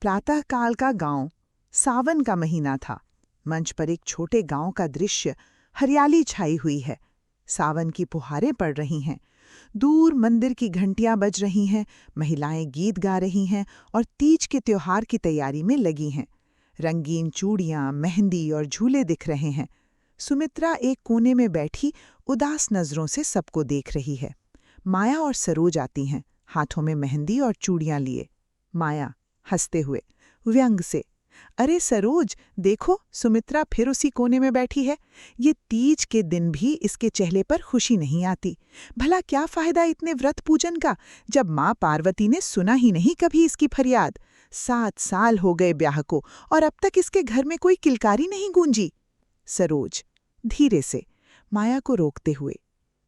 प्रातःकाल का गांव। सावन का महीना था। मंच पर एक छोटे गांव का दृश्य। हरियाली छाई हुई है। सावन की फुहारें पड़ रही हैं। दूर मंदिर की घंटियां बज रही हैं। महिलाएं गीत गा रही हैं और तीज के त्योहार की तैयारी में लगी हैं। रंगीन चूड़ियां, मेहंदी और झूले दिख रहे हैं। सुमित्रा एक कोने में बैठी उदास नजरों से सबको देख रही है। माया और सरोज आती हैं, हाथों में मेहंदी और चूड़ियां लिए। माया हंसते हुए, व्यंग से, अरे सरोज, देखो सुमित्रा फिर उसी कोने में बैठी है। ये तीज के दिन भी इसके चेहरे पर खुशी नहीं आती। भला क्या फायदा इतने व्रत पूजन का, जब माँ पार्वती ने सुना ही नहीं कभी इसकी फरियाद। 7 साल हो गए ब्याह को और अब तक इसके घर में कोई किलकारी नहीं गूंजी। सरोज धीरे से, माया को रोकते हुए,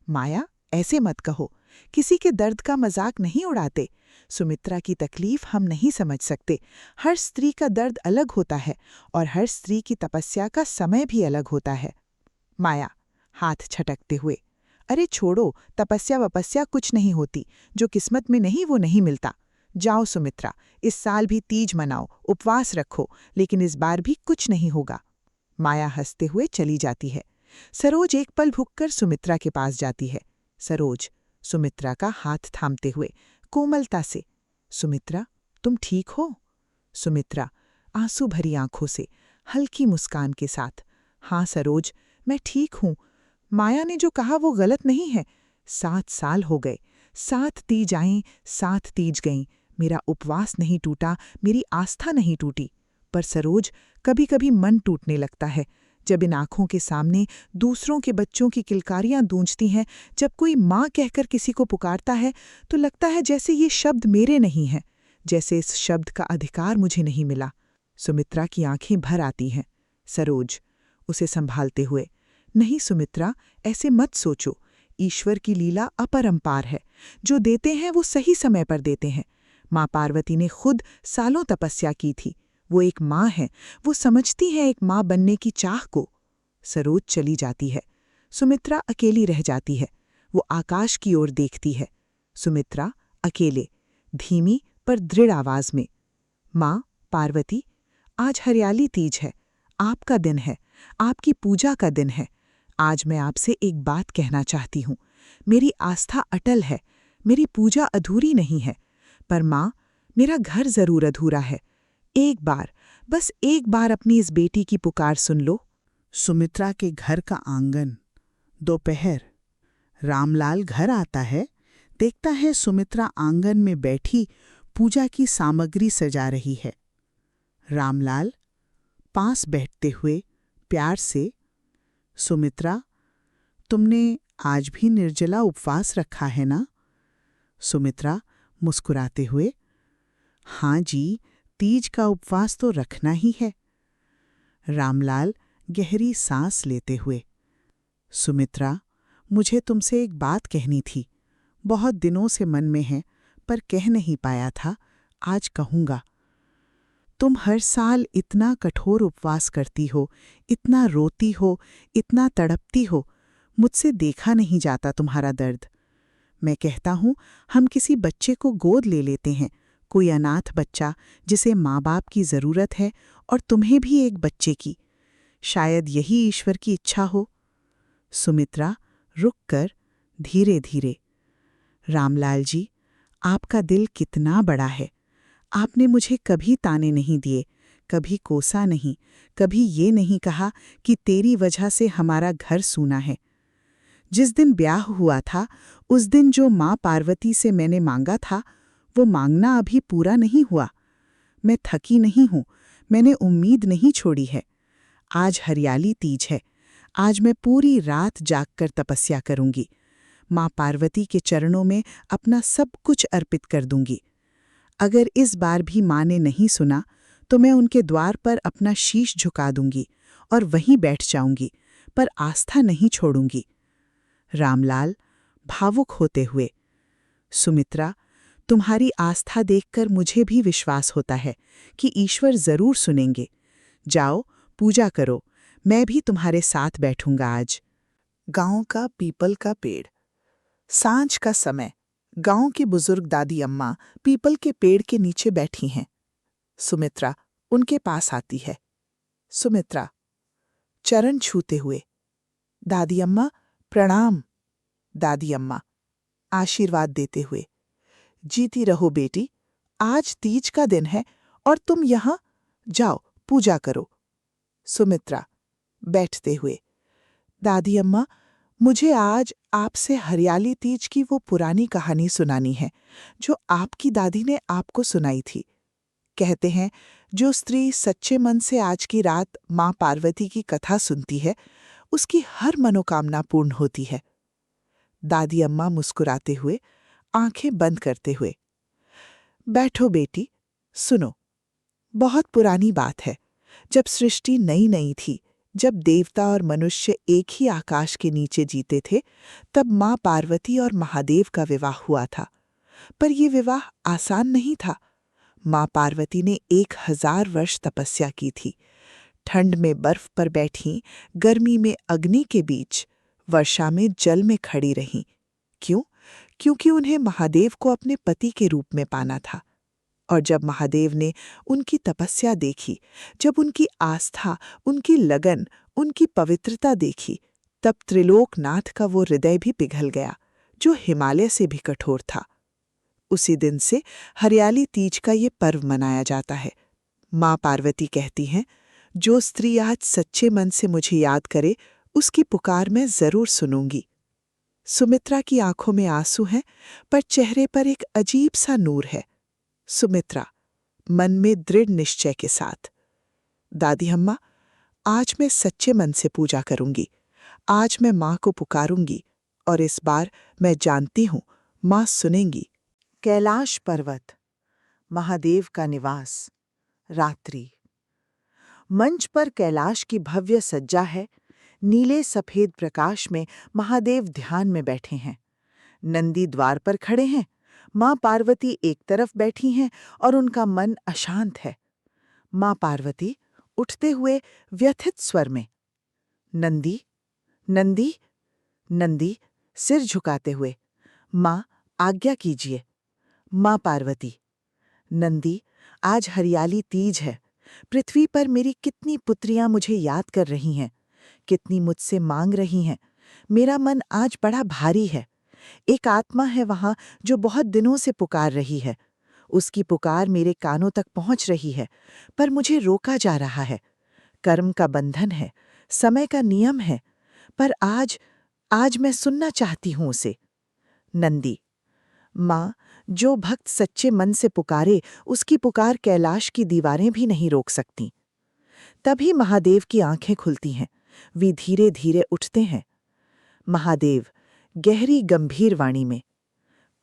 माया ऐसे मत कहो, किसी के दर्द का मजाक नहीं उड़ाते। सुमित्रा की तकलीफ हम नहीं समझ सकते। हर स्त्री का दर्द अलग होता है और हर स्त्री की तपस्या का समय भी अलग होता है। माया हाथ छटकते हुए, अरे छोड़ो, तपस्या वपस्या कुछ नहीं होती। जो किस्मत में नहीं वो नहीं मिलता। जाओ सुमित्रा, इस साल भी तीज मनाओ, उपवास रखो, लेकिन इस बार भी कुछ नहीं होगा। माया हंसते हुए चली जाती है। सरोज एक पल भुककर सुमित्रा के पास जाती है। सरोज सुमित्रा का हाथ थामते हुए कोमलता से, सुमित्रा, तुम ठीक हो? सुमित्रा आंसू भरी आंखों से, हल्की मुस्कान के साथ, हाँ सरोज, मैं ठीक हूं। माया ने जो कहा वो गलत नहीं है। 7 साल हो गए, 7 तीज आईं, 7 तीज गईं। मेरा उपवास नहीं टूटा, मेरी आस्था नहीं टूटी। पर सरोज, कभी कभी मन टूटने लगता है जब इन आंखों के सामने दूसरों के बच्चों की किलकारियां गूंजती हैं। जब कोई माँ कहकर किसी को पुकारता है तो लगता है जैसे ये शब्द मेरे नहीं हैं, जैसे इस शब्द का अधिकार मुझे नहीं मिला। सुमित्रा की आंखें भर आती हैं। सरोज उसे संभालते हुए, नहीं सुमित्रा, ऐसे मत सोचो। ईश्वर की लीला अपरंपार है। जो देते हैं वो सही समय पर देते हैं। माँ पार्वती ने खुद सालों तपस्या की थी। वो एक माँ है, वो समझती है एक माँ बनने की चाह को। सरोज चली जाती है। सुमित्रा अकेली रह जाती है। वो आकाश की ओर देखती है। सुमित्रा अकेले, धीमी पर दृढ़ आवाज में, माँ पार्वती, आज हरियाली तीज है। आपका दिन है, आपकी पूजा का दिन है। आज मैं आपसे एक बात कहना चाहती हूँ। मेरी आस्था अटल है, मेरी पूजा अधूरी नहीं है। पर माँ, मेरा घर जरूर अधूरा है। एक बार, बस एक बार अपनी इस बेटी की पुकार सुन लो। सुमित्रा के घर का आंगन। दोपहर। रामलाल घर आता है, देखता है सुमित्रा आंगन में बैठी पूजा की सामग्री सजा रही है। रामलाल पास बैठते हुए प्यार से, सुमित्रा, तुमने आज भी निर्जला उपवास रखा है ना? सुमित्रा मुस्कुराते हुए, हाँ जी, तीज का उपवास तो रखना ही है। रामलाल गहरी सांस लेते हुए, सुमित्रा, मुझे तुमसे एक बात कहनी थी। बहुत दिनों से मन में है, पर कह नहीं पाया था, आज कहूँगा। तुम हर साल इतना कठोर उपवास करती हो, इतना रोती हो, इतना तड़पती हो। मुझसे देखा नहीं जाता तुम्हारा दर्द। मैं कहता हूँ, हम किसी बच्चे को गोद ले लेते हैं, कोई अनाथ बच्चा जिसे माँ बाप की ज़रूरत है, और तुम्हें भी एक बच्चे की। शायद यही ईश्वर की इच्छा हो। सुमित्रा रुक कर धीरे धीरे, रामलाल जी, आपका दिल कितना बड़ा है। आपने मुझे कभी ताने नहीं दिए, कभी कोसा नहीं, कभी ये नहीं कहा कि तेरी वजह से हमारा घर सूना है। जिस दिन ब्याह हुआ था, उस दिन जो माँ पार्वती से मैंने मांगा था, वो मांगना अभी पूरा नहीं हुआ। मैं थकी नहीं हूँ, मैंने उम्मीद नहीं छोड़ी है। आज हरियाली तीज है। आज मैं पूरी रात जागकर तपस्या करूंगी। माँ पार्वती के चरणों में अपना सब कुछ अर्पित कर दूंगी। अगर इस बार भी माँ ने नहीं सुना, तो मैं उनके द्वार पर अपना शीश झुका दूंगी और वहीं बैठ जाऊंगी, पर आस्था नहीं छोड़ूंगी। रामलाल भावुक होते हुए, सुमित्रा, तुम्हारी आस्था देखकर मुझे भी विश्वास होता है कि ईश्वर जरूर सुनेंगे। जाओ, पूजा करो, मैं भी तुम्हारे साथ बैठूंगा आज। गांव का पीपल का पेड़। सांझ का समय। गांव की बुजुर्ग दादी अम्मा पीपल के पेड़ के नीचे बैठी हैं। सुमित्रा उनके पास आती है। सुमित्रा चरण छूते हुए, दादी अम्मा प्रणाम। दादी अम्मा आशीर्वाद देते हुए, जीती रहो बेटी, आज तीज का दिन है और तुम यहाँ, जाओ पूजा करो। सुमित्रा बैठते हुए, दादी अम्मा मुझे आज आपसे हरियाली तीज की वो पुरानी कहानी सुनानी है जो आपकी दादी ने आपको सुनाई थी। कहते हैं जो स्त्री सच्चे मन से आज की रात माँ पार्वती की कथा सुनती है उसकी हर मनोकामना पूर्ण होती है। दादी अम्मा मुस्कुराते हुए, आंखें बंद करते हुए, बैठो बेटी, सुनो। बहुत पुरानी बात है, जब सृष्टि नई नई थी, जब देवता और मनुष्य एक ही आकाश के नीचे जीते थे, तब माँ पार्वती और महादेव का विवाह हुआ था। पर यह विवाह आसान नहीं था। माँ पार्वती ने 1000 वर्ष तपस्या की थी। ठंड में बर्फ पर बैठी, गर्मी में अग्नि के बीच, वर्षा में जल में खड़ी रहीं। क्यों? क्योंकि उन्हें महादेव को अपने पति के रूप में पाना था। और जब महादेव ने उनकी तपस्या देखी, जब उनकी आस्था, उनकी लगन, उनकी पवित्रता देखी, तब त्रिलोकनाथ का वो हृदय भी पिघल गया जो हिमालय से भी कठोर था। उसी दिन से हरियाली तीज का ये पर्व मनाया जाता है। माँ पार्वती कहती हैं, जो स्त्री आज सच्चे मन से मुझे याद करे उसकी पुकार मैं जरूर सुनूंगी। सुमित्रा की आंखों में आंसू हैं, पर चेहरे पर एक अजीब सा नूर है। सुमित्रा मन में दृढ़ निश्चय के साथ, दादी अम्मा आज मैं सच्चे मन से पूजा करूंगी। आज मैं माँ को पुकारूंगी और इस बार मैं जानती हूँ माँ सुनेंगी। कैलाश पर्वत, महादेव का निवास, रात्रि। मंच पर कैलाश की भव्य सज्जा है। नीले सफेद प्रकाश में महादेव ध्यान में बैठे हैं। नंदी द्वार पर खड़े हैं। माँ पार्वती एक तरफ बैठी हैं और उनका मन अशांत है। माँ पार्वती उठते हुए व्यथित स्वर में, नंदी, नंदी, नंदी सिर झुकाते हुए, माँ आज्ञा कीजिए। माँ पार्वती, नंदी आज हरियाली तीज है। पृथ्वी पर मेरी कितनी पुत्रियां मुझे याद कर रही हैं, कितनी मुझसे मांग रही हैं। मेरा मन आज बड़ा भारी है। एक आत्मा है वहां जो बहुत दिनों से पुकार रही है। उसकी पुकार मेरे कानों तक पहुंच रही है, पर मुझे रोका जा रहा है। कर्म का बंधन है, समय का नियम है, पर आज मैं सुनना चाहती हूं उसे। नंदी, माँ, जो भक्त सच्चे मन से पुकारे उसकी पुकार कैलाश की दीवारें भी नहीं रोक सकती। तभी महादेव की आंखें खुलती हैं। वे धीरे धीरे उठते हैं। महादेव गहरी गंभीर वाणी में,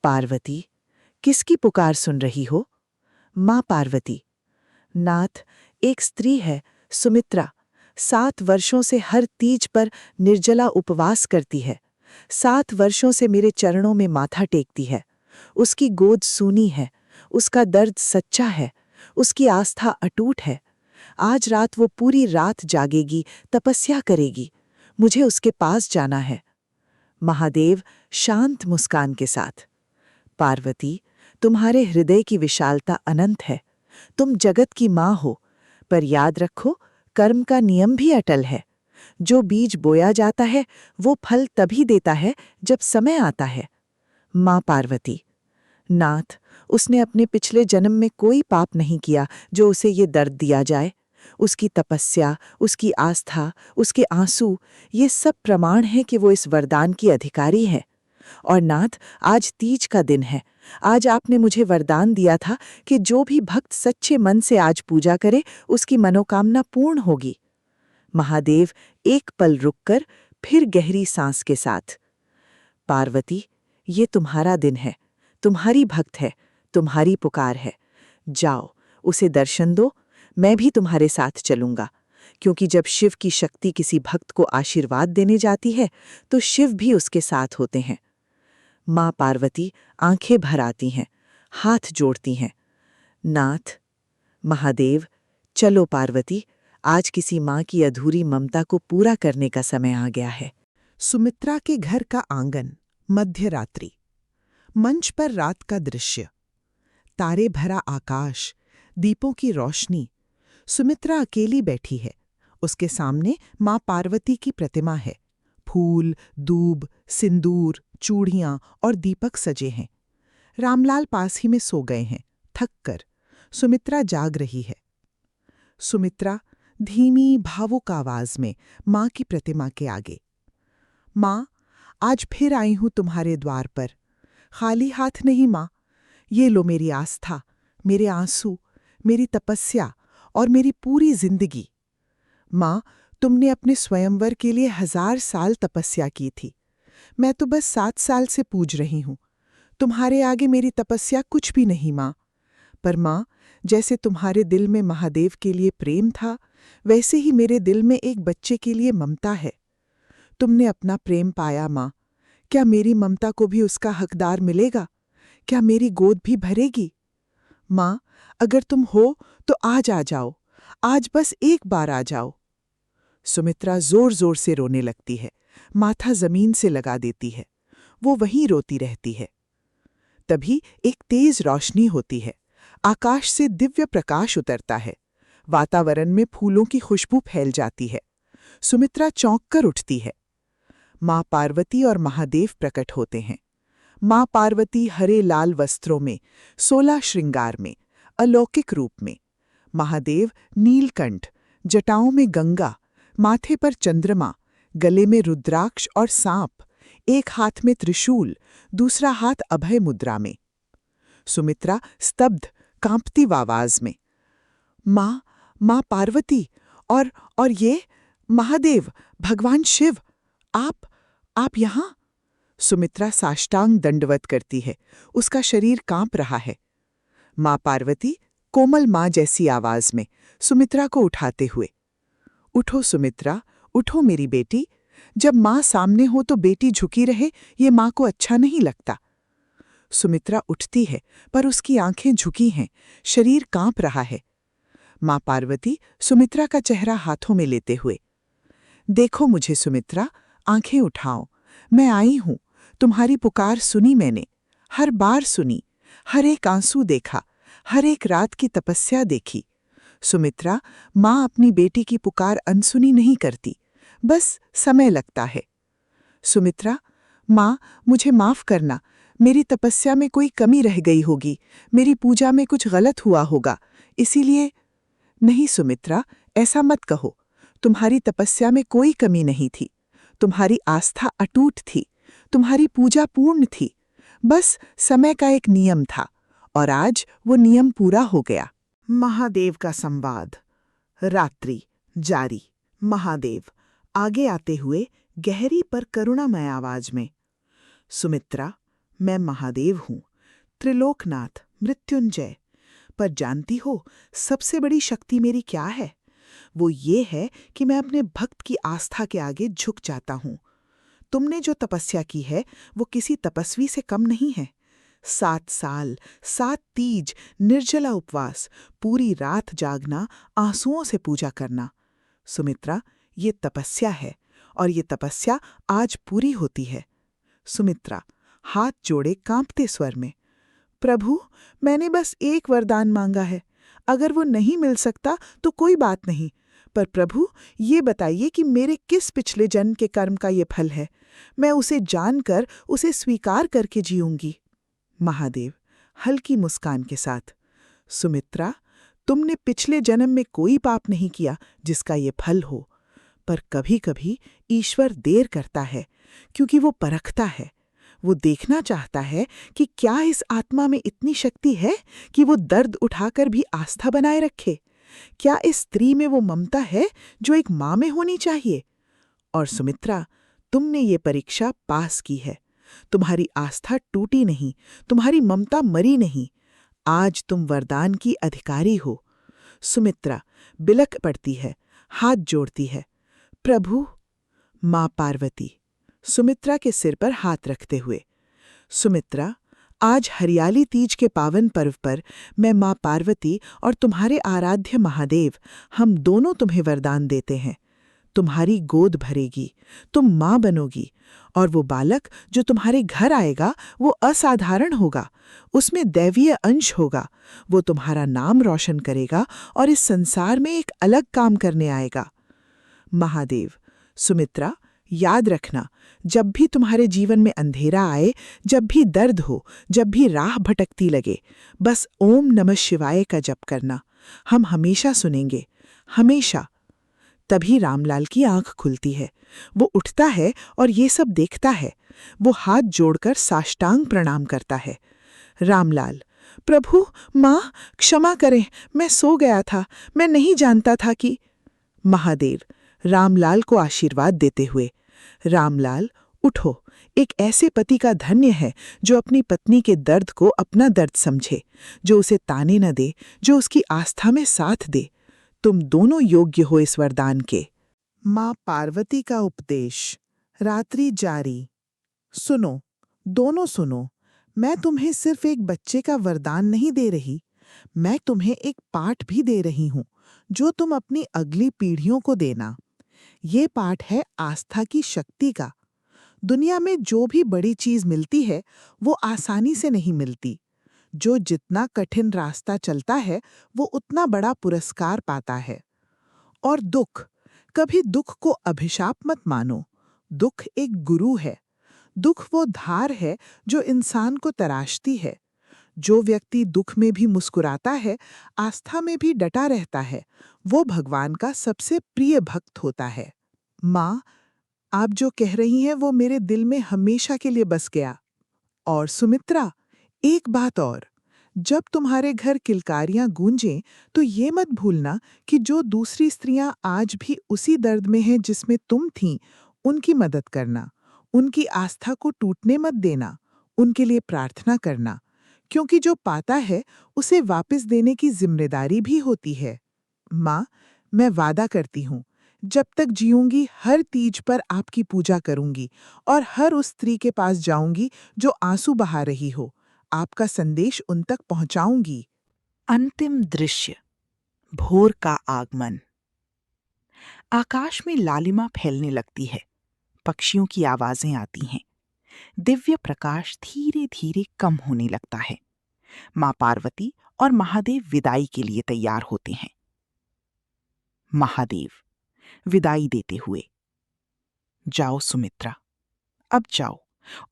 पार्वती, किसकी पुकार सुन रही हो? माँ पार्वती, नाथ, एक स्त्री है, सुमित्रा। 7 वर्षों से हर तीज पर निर्जला उपवास करती है। 7 वर्षों से मेरे चरणों में माथा टेकती है। उसकी गोद सूनी है, उसका दर्द सच्चा है, उसकी आस्था अटूट है। आज रात वो पूरी रात जागेगी, तपस्या करेगी। मुझे उसके पास जाना है। महादेव शांत मुस्कान के साथ, पार्वती, तुम्हारे हृदय की विशालता अनंत है। तुम जगत की माँ हो, पर याद रखो कर्म का नियम भी अटल है। जो बीज बोया जाता है वो फल तभी देता है जब समय आता है। माँ पार्वती, नाथ, उसने अपने पिछले जन्म में कोई पाप नहीं किया जो उसे ये दर्द दिया जाए। उसकी तपस्या, उसकी आस्था, उसके आंसू, ये सब प्रमाण हैं कि वो इस वरदान की अधिकारी है। और नाथ, आज तीज का दिन है। आज आपने मुझे वरदान दिया था कि जो भी भक्त सच्चे मन से आज पूजा करे उसकी मनोकामना पूर्ण होगी। महादेव एक पल रुककर फिर गहरी सांस के साथ, पार्वती, ये तुम्हारा दिन है, तुम्हारी भक्त है, तुम्हारी पुकार है। जाओ, उसे दर्शन दो। मैं भी तुम्हारे साथ चलूंगा, क्योंकि जब शिव की शक्ति किसी भक्त को आशीर्वाद देने जाती है तो शिव भी उसके साथ होते हैं। माँ पार्वती आंखें भर आती हैं, हाथ जोड़ती हैं। नाथ, महादेव, चलो पार्वती, आज किसी माँ की अधूरी ममता को पूरा करने का समय आ गया है। सुमित्रा के घर का आंगन, मध्य रात्रि। मंच पर रात का दृश्य, तारे भरा आकाश, दीपों की रोशनी। सुमित्रा अकेली बैठी है। उसके सामने माँ पार्वती की प्रतिमा है। फूल, दूब, सिंदूर, चूड़ियां और दीपक सजे हैं। रामलाल पास ही में सो गए हैं, थक कर। सुमित्रा जाग रही है। सुमित्रा धीमी भावुक आवाज में माँ की प्रतिमा के आगे। माँ, आज फिर आई हूं तुम्हारे द्वार पर। खाली हाथ नहीं माँ, ये लो मेरी आस्था, मेरे आंसू, मेरी तपस्या और मेरी पूरी जिंदगी। माँ, तुमने अपने स्वयंवर के लिए 1000 साल तपस्या की थी। मैं तो बस 7 साल से पूज रही हूं। तुम्हारे आगे मेरी तपस्या कुछ भी नहीं माँ। पर माँ, जैसे तुम्हारे दिल में महादेव के लिए प्रेम था, वैसे ही मेरे दिल में एक बच्चे के लिए ममता है। तुमने अपना प्रेम पाया माँ, क्या मेरी ममता को भी उसका हकदार मिलेगा? क्या मेरी गोद भी भरेगी? माँ, अगर तुम हो तो आज आ जाओ, आज बस एक बार आ जाओ। सुमित्रा जोर जोर से रोने लगती है, माथा जमीन से लगा देती है। वो वहीं रोती रहती है। तभी एक तेज रोशनी होती है। आकाश से दिव्य प्रकाश उतरता है। वातावरण में फूलों की खुशबू फैल जाती है। सुमित्रा चौंक कर उठती है। माँ पार्वती और महादेव प्रकट होते हैं। माँ पार्वती हरे लाल वस्त्रों में, 16 श्रृंगार में, अलौकिक रूप में। महादेव नीलकंठ, जटाओं में गंगा, माथे पर चंद्रमा, गले में रुद्राक्ष और सांप, एक हाथ में त्रिशूल, दूसरा हाथ अभय मुद्रा में। सुमित्रा स्तब्ध, कांपती आवाज में, माँ, माँ पार्वती और ये महादेव, भगवान शिव, आप यहाँ? सुमित्रा साष्टांग दंडवत करती है। उसका शरीर कांप रहा है। माँ पार्वती कोमल माँ जैसी आवाज में सुमित्रा को उठाते हुए, उठो सुमित्रा, उठो मेरी बेटी। जब माँ सामने हो तो बेटी झुकी रहे, ये माँ को अच्छा नहीं लगता। सुमित्रा उठती है, पर उसकी आंखें झुकी हैं, शरीर कांप रहा है। माँ पार्वती सुमित्रा का चेहरा हाथों में लेते हुए, देखो मुझे सुमित्रा, आंखें उठाओ, मैं आई हूं। तुम्हारी पुकार सुनी मैंने, हर बार सुनी, हर एक आंसू देखा, हर एक रात की तपस्या देखी। सुमित्रा, माँ अपनी बेटी की पुकार अनसुनी नहीं करती, बस समय लगता है। सुमित्रा, माँ, मुझे माफ करना, मेरी तपस्या में कोई कमी रह गई होगी, मेरी पूजा में कुछ गलत हुआ होगा, इसीलिए। नहीं सुमित्रा, ऐसा मत कहो। तुम्हारी तपस्या में कोई कमी नहीं थी। तुम्हारी आस्था अटूट थी, तुम्हारी पूजा पूर्ण थी। बस समय का एक नियम था, और आज वो नियम पूरा हो गया। महादेव का संवाद। रात्रि जारी। महादेव आगे आते हुए गहरी पर करुणामय आवाज में, सुमित्रा, मैं महादेव हूं, त्रिलोकनाथ, मृत्युंजय। पर जानती हो सबसे बड़ी शक्ति मेरी क्या है? वो ये है कि मैं अपने भक्त की आस्था के आगे झुक जाता हूं। तुमने जो तपस्या की है वो किसी तपस्वी से कम नहीं है। 7 साल, 7 तीज, निर्जला उपवास, पूरी रात जागना, आंसुओं से पूजा करना। सुमित्रा, ये तपस्या है, और ये तपस्या आज पूरी होती है। सुमित्रा हाथ जोड़े कांपते स्वर में, प्रभु, मैंने बस एक वरदान मांगा है। अगर वो नहीं मिल सकता तो कोई बात नहीं, पर प्रभु ये बताइए कि मेरे किस पिछले जन्म के कर्म का ये फल है। मैं उसे जानकर, उसे स्वीकार करके जीऊंगी। महादेव हल्की मुस्कान के साथ, सुमित्रा, तुमने पिछले जन्म में कोई पाप नहीं किया जिसका ये फल हो, पर कभी-कभी ईश्वर देर करता है, क्योंकि वो परखता है। वो देखना चाहता है कि क्या इस आत्मा में इतनी शक्ति है कि वो दर्द उठाकर भी आस्था बनाए रखे। क्या इस स्त्री में वो ममता है जो एक माँ में होनी चाहिए? और सुमित्रा, तुमने ये परीक्षा पास की है। तुम्हारी आस्था टूटी नहीं, तुम्हारी ममता मरी नहीं। आज तुम वरदान की अधिकारी हो। सुमित्रा बिलख पड़ती है, हाथ जोड़ती है, प्रभु। माँ पार्वती सुमित्रा के सिर पर हाथ रखते हुए, सुमित्रा, आज हरियाली तीज के पावन पर्व पर मैं माँ पार्वती और तुम्हारे आराध्य महादेव, हम दोनों तुम्हें वरदान देते हैं। तुम्हारी गोद भरेगी, तुम माँ बनोगी, और वो बालक जो तुम्हारे घर आएगा वो असाधारण होगा, उसमें दैवीय अंश होगा, वो तुम्हारा नाम रोशन करेगा और इस संसार में एक अलग काम करने आएगा। महादेव। सुमित्रा, याद रखना, जब भी तुम्हारे जीवन में अंधेरा आए, जब भी दर्द हो, जब भी राह भटकती लगे, बस ओम नमः शिवाय का जप करना। हम हमेशा सुनेंगे, हमेशा। तभी रामलाल की आंख खुलती है। वो उठता है और ये सब देखता है। वो हाथ जोड़कर साष्टांग प्रणाम करता है। रामलाल, प्रभु, माँ, क्षमा करें, मैं सो गया था, मैं नहीं जानता था कि। महादेव रामलाल को आशीर्वाद देते हुए, रामलाल, उठो, एक ऐसे पति का धन्य है जो अपनी पत्नी के दर्द को अपना दर्द समझे, जो उसे ताने न दे, जो उसकी आस्था में साथ दे। तुम दोनों योग्य हो इस वरदान के। माँ पार्वती का उपदेश। रात्रि जारी। सुनो, दोनों सुनो, मैं तुम्हें सिर्फ एक बच्चे का वरदान नहीं दे रही, मैं तुम्हें एक पाठ भी दे रही हूं, जो तुम अपनी अगली पीढ़ियों को देना। ये पाठ है आस्था की शक्ति का। दुनिया में जो भी बड़ी चीज मिलती है वो आसानी से नहीं मिलती। जो जितना कठिन रास्ता चलता है वो उतना बड़ा पुरस्कार पाता है। और दुख, कभी दुख को अभिशाप मत मानो। दुख एक गुरु है। दुख वो धार है जो इंसान को तराशती है। जो व्यक्ति दुख में भी मुस्कुराता है, आस्था में भी डटा रहता है, वो भगवान का सबसे प्रिय भक्त होता है। माँ, आप जो कह रही हैं वो मेरे दिल में हमेशा के लिए बस गया। और सुमित्रा, एक बात और, जब तुम्हारे घर किलकारियां गूंजें तो ये मत भूलना कि जो दूसरी स्त्रियां आज भी उसी दर्द में हैं जिसमें तुम थीं, उनकी मदद करना, उनकी आस्था को टूटने मत देना, उनके लिए प्रार्थना करना, क्योंकि जो पाता है उसे वापस देने की जिम्मेदारी भी होती है। माँ, मैं वादा करती हूँ, जब तक जीऊंगी हर तीज पर आपकी पूजा करूंगी और हर उस स्त्री के पास जाऊंगी जो आंसू बहा रही हो, आपका संदेश उन तक पहुंचाऊंगी। अंतिम दृश्य। भोर का आगमन। आकाश में लालिमा फैलने लगती है, पक्षियों की आवाजें आती हैं, दिव्य प्रकाश धीरे धीरे कम होने लगता है। मां पार्वती और महादेव विदाई के लिए तैयार होते हैं। महादेव विदाई देते हुए, जाओ सुमित्रा, अब जाओ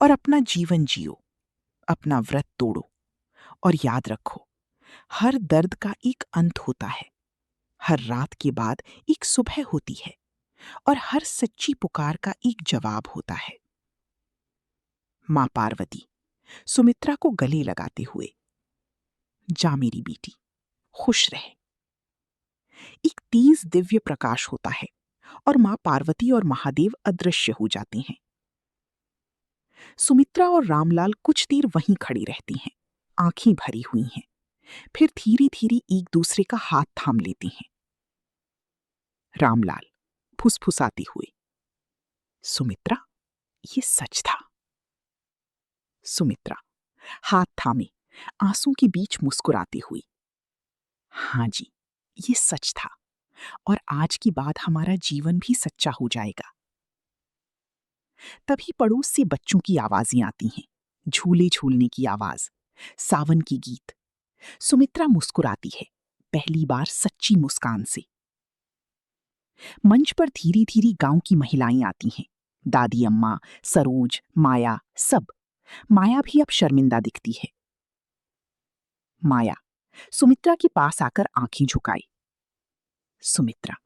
और अपना जीवन जियो, अपना व्रत तोड़ो, और याद रखो, हर दर्द का एक अंत होता है, हर रात के बाद एक सुबह होती है, और हर सच्ची पुकार का एक जवाब होता है। मां पार्वती सुमित्रा को गले लगाते हुए, जा मेरी बेटी, खुश रहे। एक तेज दिव्य प्रकाश होता है और मां पार्वती और महादेव अदृश्य हो जाते हैं। सुमित्रा और रामलाल कुछ देर वहीं खड़ी रहती हैं, आंखें भरी हुई हैं, फिर धीरे धीरे एक दूसरे का हाथ थाम लेती हैं। रामलाल फुसफुसाते हुए, सुमित्रा, ये सच था। सुमित्रा हाथ थामे, आंसू के बीच मुस्कुराती हुई, हाँ जी, ये सच था, और आज की बाद हमारा जीवन भी सच्चा हो जाएगा। तभी पड़ोस से बच्चों की आवाजें आती हैं, झूले झूलने की आवाज, सावन की गीत। सुमित्रा मुस्कुराती है, पहली बार सच्ची मुस्कान से। मंच पर धीरे धीरे गांव की महिलाएं आती हैं, दादी अम्मा, सरोज, माया, सब। माया भी अब शर्मिंदा दिखती है। माया सुमित्रा के पास आकर आंखें झुकाई, सुमित्रा,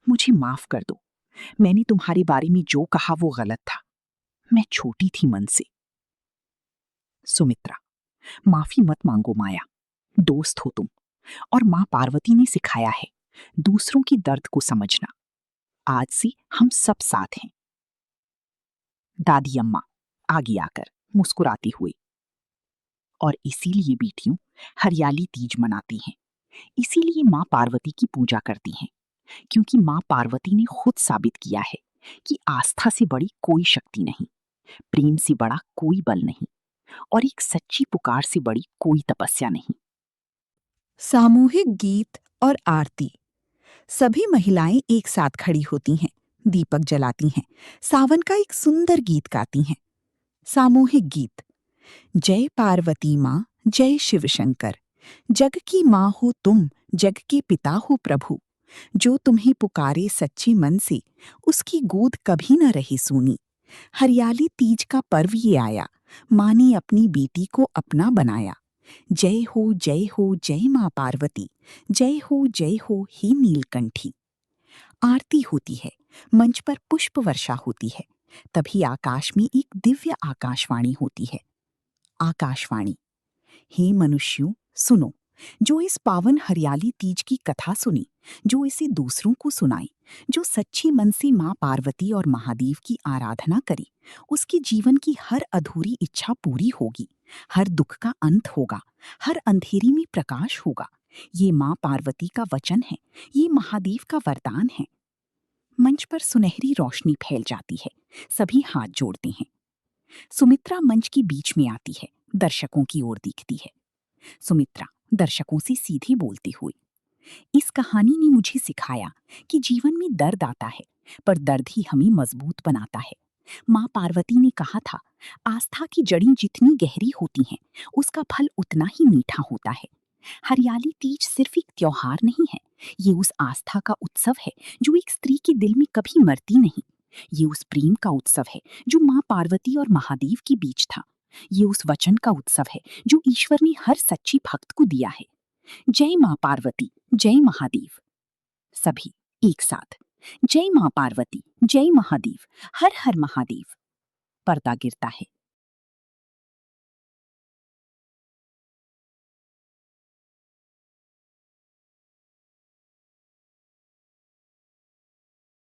मुझे माफ कर दो, मैंने तुम्हारे बारे में जो कहा वो गलत था, मैं छोटी थी मन से। सुमित्रा, माफी मत मांगो माया, दोस्त हो तुम, और मां पार्वती ने सिखाया है दूसरों की दर्द को समझना। आज से हम सब साथ हैं। दादी अम्मा आगे आकर मुस्कुराती हुई, और इसीलिए बेटियों हरियाली तीज मनाती हैं, इसीलिए मां पार्वती की पूजा करती हैं, क्योंकि मां पार्वती ने खुद साबित किया है कि आस्था से बड़ी कोई शक्ति नहीं, प्रेम से बड़ा कोई बल नहीं, और एक सच्ची पुकार से बड़ी कोई तपस्या नहीं। सामूहिक गीत और आरती। सभी महिलाएं एक साथ खड़ी होती हैं, दीपक जलाती हैं, सावन का एक सुंदर गीत गाती हैं। सामूहिक गीत। जय पार्वती माँ, जय शिव शंकर, जग की माँ हो तुम, जग के पिता हो प्रभु। जो तुम्हें पुकारे सच्चे मन से, उसकी गोद कभी न रही सूनी। हरियाली तीज का पर्व ये आया, माँ ने अपनी बेटी को अपना बनाया। जय हो जय माँ पार्वती, जय हो हे नीलकंठी। आरती होती है, मंच पर पुष्प वर्षा होती है। तभी आकाश में एक दिव्य आकाशवाणी होती है। आकाशवाणी। हे मनुष्यों, सुनो, जो इस पावन हरियाली तीज की कथा सुनी, जो इसे दूसरों को सुनाई, जो सच्चे मन से माँ पार्वती और महादेव की आराधना करी, उसके जीवन की हर अधूरी इच्छा पूरी होगी, हर दुख का अंत होगा, हर अंधेरी में प्रकाश होगा। ये माँ पार्वती का वचन है, ये महादेव का वरदान है। मंच पर सुनहरी रोशनी फैल जाती है, सभी हाथ जोड़ते हैं। सुमित्रा मंच के बीच में आती है, दर्शकों की ओर देखती है। सुमित्रा दर्शकों से सीधे बोलती हुई, इस कहानी ने मुझे सिखाया कि जीवन में दर्द आता है, पर दर्द ही हमें मजबूत बनाता है। माँ पार्वती ने कहा था, आस्था की जड़ें जितनी गहरी होती हैं, उसका फल उतना ही मीठा होता है। हरियाली तीज सिर्फ एक त्योहार नहीं है, ये उस आस्था का उत्सव है जो एक स्त्री के दिल में कभी मरती नहीं। ये उस प्रेम का उत्सव है जो माँ पार्वती और महादेव के बीच था। ये उस वचन का उत्सव है जो ईश्वर ने हर सच्ची भक्त को दिया है। जय माँ पार्वती, जय महादेव। सभी एक साथ, जय माँ पार्वती, जय महादेव, हर हर महादेव। पर्दा गिरता है,